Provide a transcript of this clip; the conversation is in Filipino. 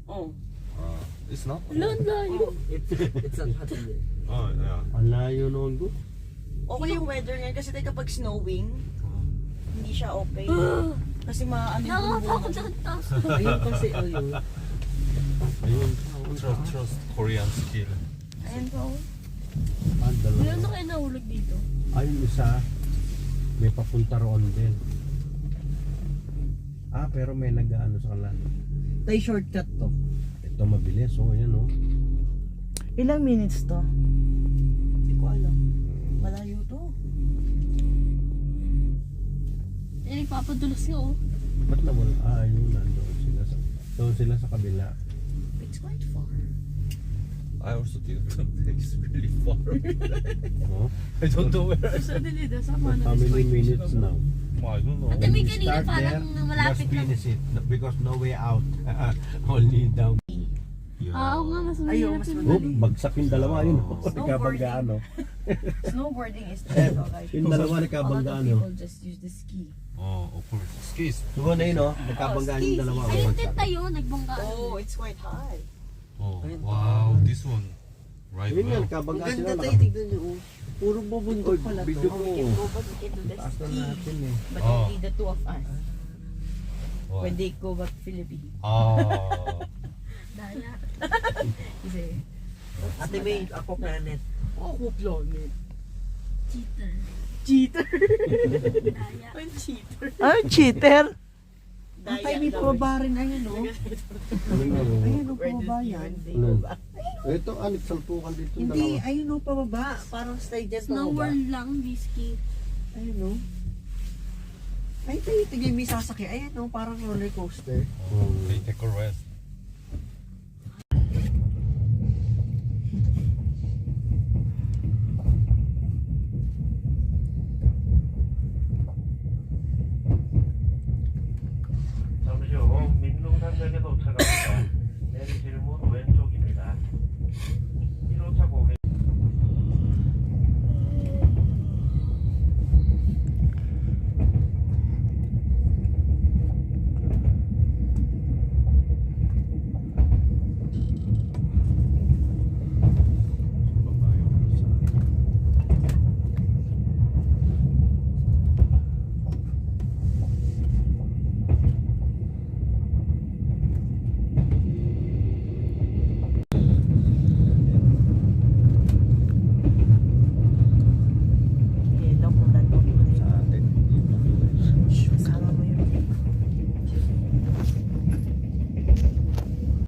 Oh. It's not. Layo. It's not hot in there. Oh yeah. Ang layo noon ko. Okay yung weather ngayon kasi tayo kapag snowing, hindi siya okay. Kasi maano yung Nakakatakot bumubog. na taas. Ayun kasi, ayun. Ayun. Trust Korean skill. Ayan po. Ah, dalawa. Meron na kayo nahulog dito. Ayun isa. May papunta roon din. Ah, pero may nag-ano sa kanila. Tayo shortcut to. Ito mabilis. Oh, ayan oh. Ilang minutes to? Hindi ko alam. Malayo to. Eh, nagpapadulas ka oh. Ba't nawala? Ah, ayun. Doon sila sa kabila. It's quite far. I also think it's really far. Oh. I don't know where. Sa dilida, sama na. How many minutes now? I don't know. At may kanina parang malapit must lang. finish it because no way out. Only down. Oo nga, mas Ayaw, mahirap mas yun. Oh, bagsak yung dalawa yun. Snowboarding. Nagkabanggaan oh. Snowboarding is difficult. Like, Yung dalawa a lot of nagkabanggaan oh. people just use the ski. Oh, of course. Skis. Sugo na yun oh. Nagkabanggaan yung dalawa oh. Ayun din tayo, nagbanggaan. Oh, it's quite high. Oh, wow. This one. Right Yun nga, well. nagkabanggaan Ang sila. ganda tayo, tignan nyo. Oh. Puro bubundok pala to. Video Oh, ko. we can go, but we can do the Taas na ski. natin eh. But Oh. only the two of us. Wow. When they go back Philippines. Ah. Daya. Kasi, Ate May, ako planet. ako planet. Cheater. Cheater. Daya. I'm cheater. Ah, cheater. Ang tayo may pababa rin, ayun o. Ano na oh. Ayun o, Where pababa did yan. they go back? Ito, anit salpukan dito yung Hindi, dalawa. ayun o, pababa. Parang slide dyan Snow pababa. world lang, whiskey. Ayun o. Ay, tayo, tignan may sasakyan. Ayun o, parang roller coaster. They take a rest.